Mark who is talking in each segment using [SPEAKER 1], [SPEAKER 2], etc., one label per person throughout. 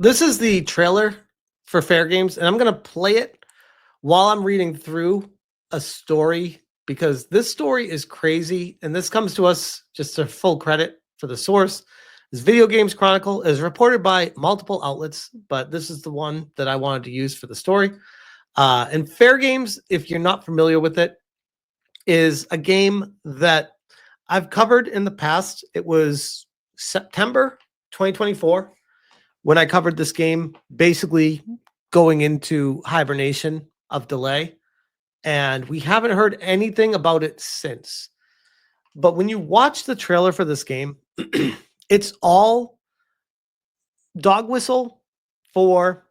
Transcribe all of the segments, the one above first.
[SPEAKER 1] This is the trailer for Fairgames, and I'm going to play it while I'm reading through a story because this story is crazy, and this comes to us just to full credit for the source. This Video Games Chronicle is reported by multiple outlets, but this is the one that I wanted to use for the story. And Fairgames, if you're not familiar with it, is a game that I've covered in the past. It was September 2024 when I covered this game, basically going into hibernation of delay. And we haven't heard anything about it since. But when you watch the trailer for this game, it's all dog whistle for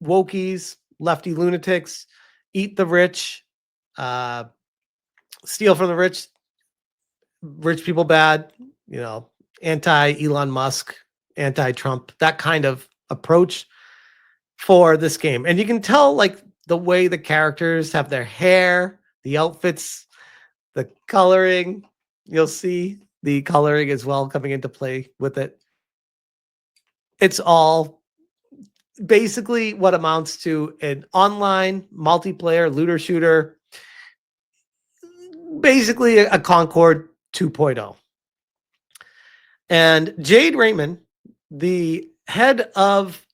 [SPEAKER 1] wokies, lefty lunatics, eat the rich, steal from the rich people bad, anti-Elon Musk, anti-Trump, that kind of approach for this game. And you can tell like the way the characters have their hair, the outfits, the coloring. You'll see the coloring as well coming into play with it. It's all basically what amounts to an online multiplayer looter shooter, basically a Concord 2.0. And Jade Raymond, the head of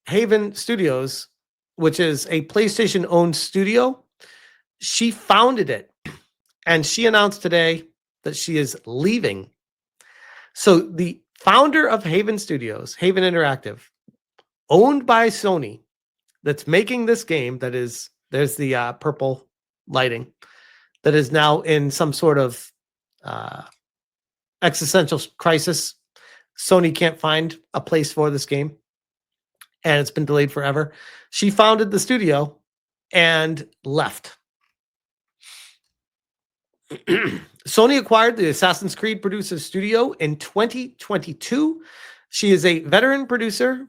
[SPEAKER 1] Haven Studios, which is a PlayStation-owned studio, she founded it. And she announced today that she is leaving. So the founder of Haven Studios, Haven Interactive, owned by Sony, that's making this game that is, there's the purple lighting, that is now in some sort of existential crisis. Sony can't find a place for this game, and it's been delayed forever. She founded the studio and left. Sony acquired the Assassin's Creed producer studio in 2022. She is a veteran producer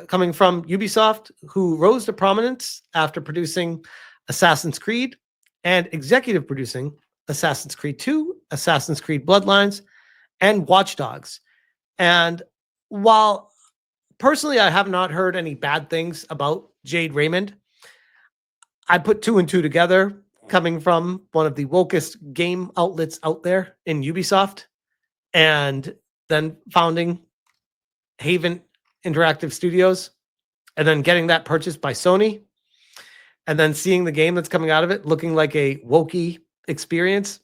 [SPEAKER 1] coming from Ubisoft who rose to prominence after producing Assassin's Creed and executive producing Assassin's Creed 2, Assassin's Creed Bloodlines, and Watch Dogs. And while personally I have not heard any bad things about Jade Raymond, I put two and two together coming from one of the wokest game outlets out there in Ubisoft, and then founding Haven Interactive Studios, and then getting that purchased by Sony, and then seeing the game that's coming out of it looking like a wokey experience.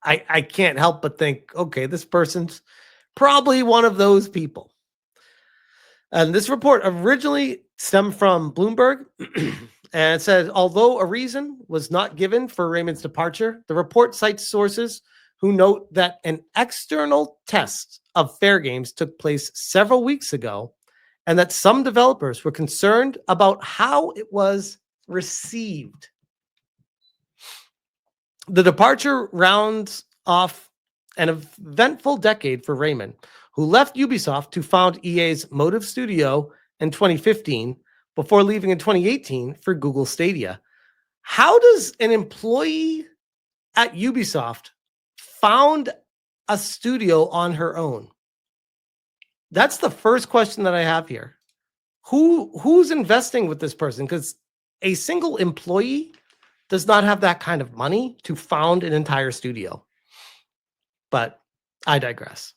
[SPEAKER 1] I can't help but think, okay, this person's probably one of those people. And this report originally stemmed from Bloomberg, and it said, although a reason was not given for Raymond's departure, the report cites sources who note that an external test of Fairgames took place several weeks ago, and that some developers were concerned about how it was received. The departure rounds off an eventful decade for Raymond, who left Ubisoft to found EA's Motive Studio in 2015 before leaving in 2018 for Google Stadia. How does an employee at Ubisoft found a studio on her own? That's the first question that I have here. Who's investing with this person? Because a single employee does not have that kind of money to found an entire studio. But I digress.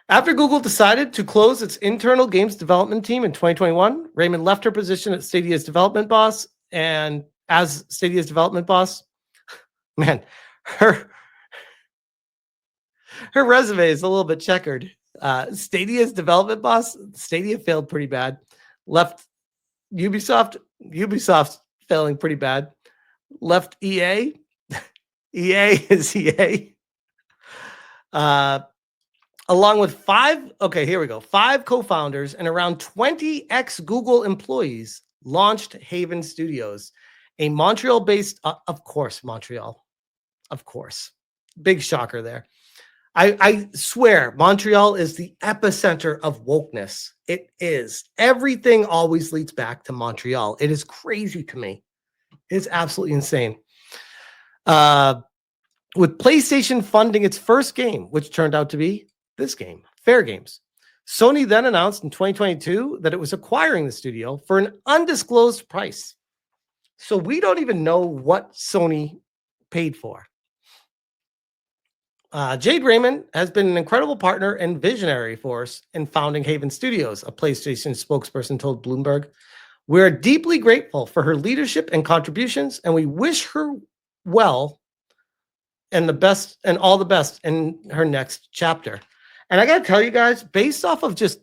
[SPEAKER 1] After Google decided to close its internal games development team in 2021, Raymond left her position at Stadia's development boss. And as Stadia's development boss, man, her resume is a little bit checkered. Stadia's development boss, Stadia failed pretty bad. Left Ubisoft, Ubisoft's failing pretty bad. Left EA, EA is EA. Along with five co-founders and around 20 ex-Google employees, launched Haven Studios, a Montreal-based, of course, big shocker there. I swear, Montreal is the epicenter of wokeness. It is. Everything always leads back to Montreal. It is crazy to me. It's absolutely insane. With PlayStation funding its first game, which turned out to be this game, Fairgames, Sony then announced in 2022 that it was acquiring the studio for an undisclosed price. So we don't even know what Sony paid for. Jade Raymond has been an incredible partner and visionary force in founding Haven Studios, a PlayStation spokesperson told Bloomberg. We're deeply grateful for her leadership and contributions, and we wish her well and the best and all the best in her next chapter. And I got to tell you guys, based off of just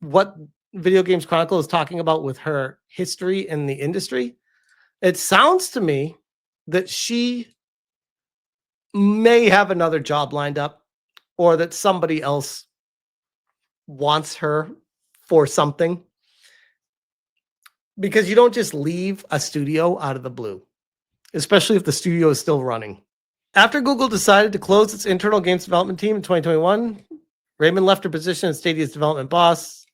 [SPEAKER 1] what Video Games Chronicle is talking about with her history in the industry, it sounds to me that she may have another job lined up, or that somebody else wants her for something. Because you don't just leave a studio out of the blue, especially if the studio is still running. After Google decided to close its internal games development team in 2021, Raymond left her position as Stadia's development boss.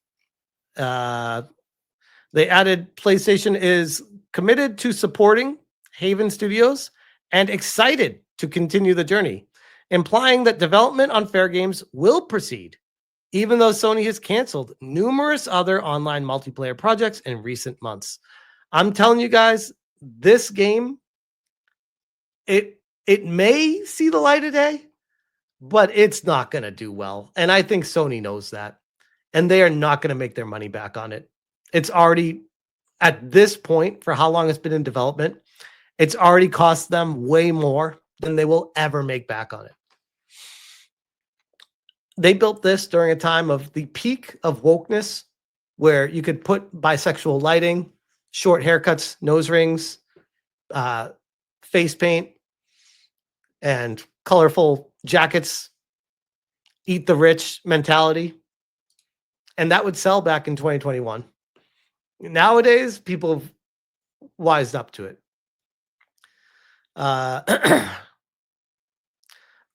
[SPEAKER 1] They added PlayStation is committed to supporting Haven Studios and excited to continue the journey, implying that development on Fairgames will proceed, even though Sony has canceled numerous other online multiplayer projects in recent months. I'm telling you guys, this game, it may see the light of day, but it's not going to do well. And I think Sony knows that. And they are not going to make their money back on it. It's already, at this point, for how long it's been in development, it's already cost them way more than they will ever make back on it. They built this during a time of the peak of wokeness, where you could put bisexual lighting, short haircuts, nose rings, face paint, and colorful jackets, eat the rich mentality. And that would sell back in 2021. Nowadays, people have wised up to it.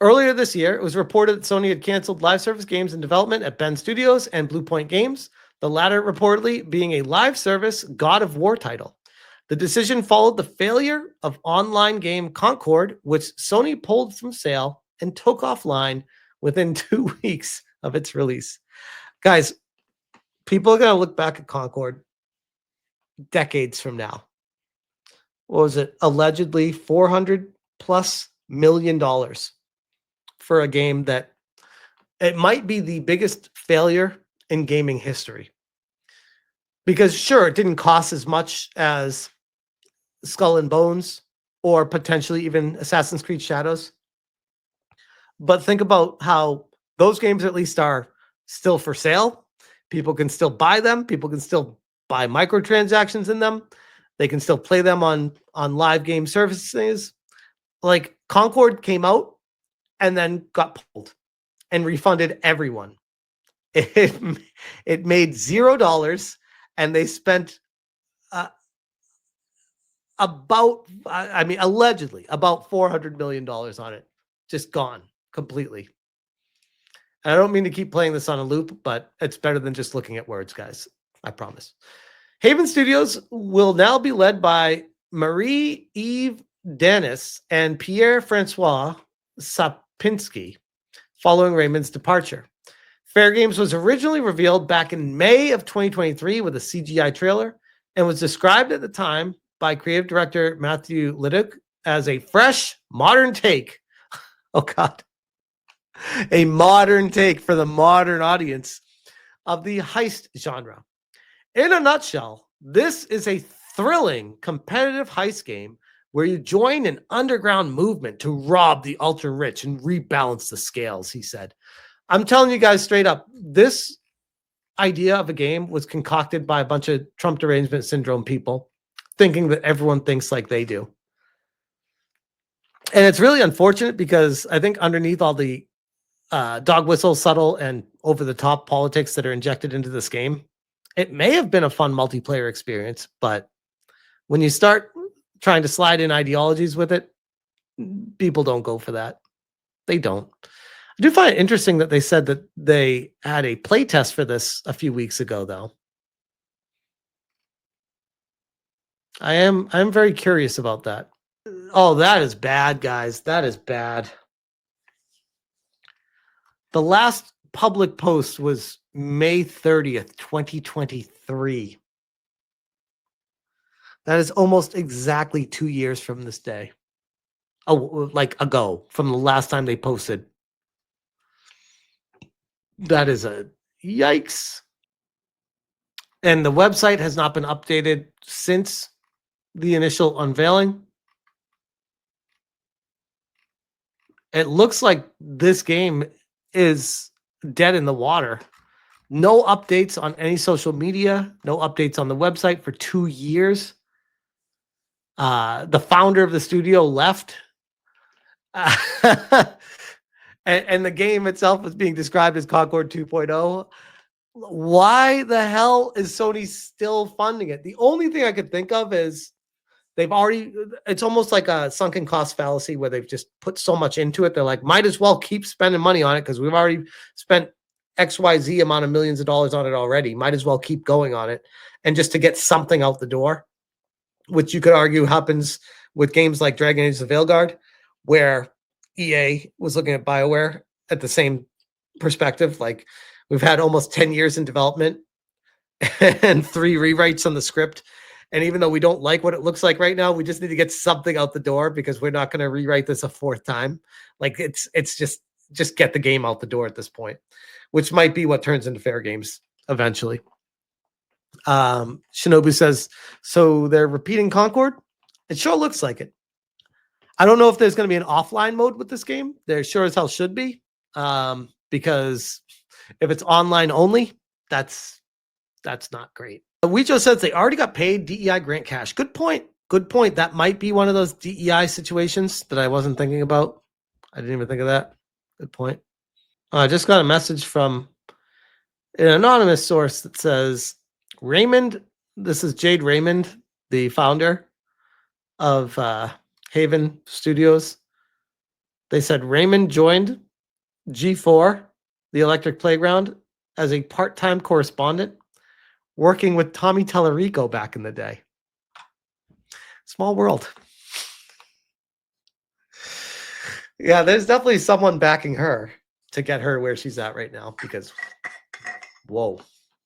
[SPEAKER 1] Earlier this year, it was reported that Sony had canceled live service games in development at Bend Studios and Blue Point Games, the latter reportedly being a live service God of War title. The decision followed the failure of online game Concord, which Sony pulled from sale and took offline within 2 weeks of its release. Guys, people are going to look back at Concord decades from now. What was it? Allegedly $400+ million for a game that it might be the biggest failure in gaming history. Because sure, it didn't cost as much as Skull and Bones or potentially even Assassin's Creed Shadows. But think about how those games at least are still for sale. People can still buy them. People can still buy microtransactions in them. They can still play them on live game services. Like Concord came out and then got pulled and refunded everyone. It made $0, and they spent allegedly about $400 million on it. Just gone completely. And I don't mean to keep playing this on a loop, but it's better than just looking at words, guys. I promise. Haven Studios will now be led by Marie-Eve Dennis and Pierre-Francois Sapinski following Raymond's departure. Fairgames was originally revealed back in May of 2023 with a CGI trailer and was described at the time by creative director Matthew Leduc as a fresh, modern take. Oh, God. A modern take for the modern audience of the heist genre. In a nutshell, this is a thrilling, competitive heist game where you join an underground movement to rob the ultra-rich and rebalance the scales, he said. I'm telling you guys straight up, this idea of a game was concocted by a bunch of Trump derangement syndrome people thinking that everyone thinks like they do. And it's really unfortunate because I think underneath all the dog whistle, subtle, and over-the-top politics that are injected into this game, it may have been a fun multiplayer experience, but when you start trying to slide in ideologies with it, people don't go for that. They don't. I do find it interesting that they said that they had a play test for this a few weeks ago, though. I'm very curious about that. Oh, that is bad, guys. That is bad. The last public post was May 30th, 2023. That is almost exactly 2 years from this day. Oh, like ago, from the last time they posted. That is a yikes. And the website has not been updated since the initial unveiling. It looks like this game is dead in the water. No updates on any social media, no updates on the website for 2 years. The founder of the studio left. And the game itself is being described as Concord 2.0. Why the hell is Sony still funding it? The only thing I could think of is it's almost like a sunken cost fallacy where they've just put so much into it. They're like, might as well keep spending money on it because we've already spent XYZ amount of millions of dollars on it already. Might as well keep going on it. And just to get something out the door, which you could argue happens with games like Dragon Age: The Veilguard, where EA was looking at BioWare at the same perspective. Like, we've had almost 10 years in development and 3 rewrites on the script. And even though we don't like what it looks like right now, we just need to get something out the door because we're not going to rewrite this a 4th time. Like, it's just get the game out the door at this point, which might be what turns into Fairgames eventually. Shinobu says, so they're repeating Concord? It sure looks like it. I don't know if there's going to be an offline mode with this game. There sure as hell should be. Because if it's online only, that's not great. Weijo says they already got paid DEI grant cash. Good point. Good point. That might be one of those DEI situations that I wasn't thinking about. I didn't even think of that. Good point. I just got a message from an anonymous source that says, Raymond, this is Jade Raymond, the founder of Haven Studios. They said Raymond joined G4, the Electric Playground, as a part-time correspondent, working with Tommy Tallarico back in the day. Small world. Yeah, there's definitely someone backing her to get her where she's at right now because, whoa.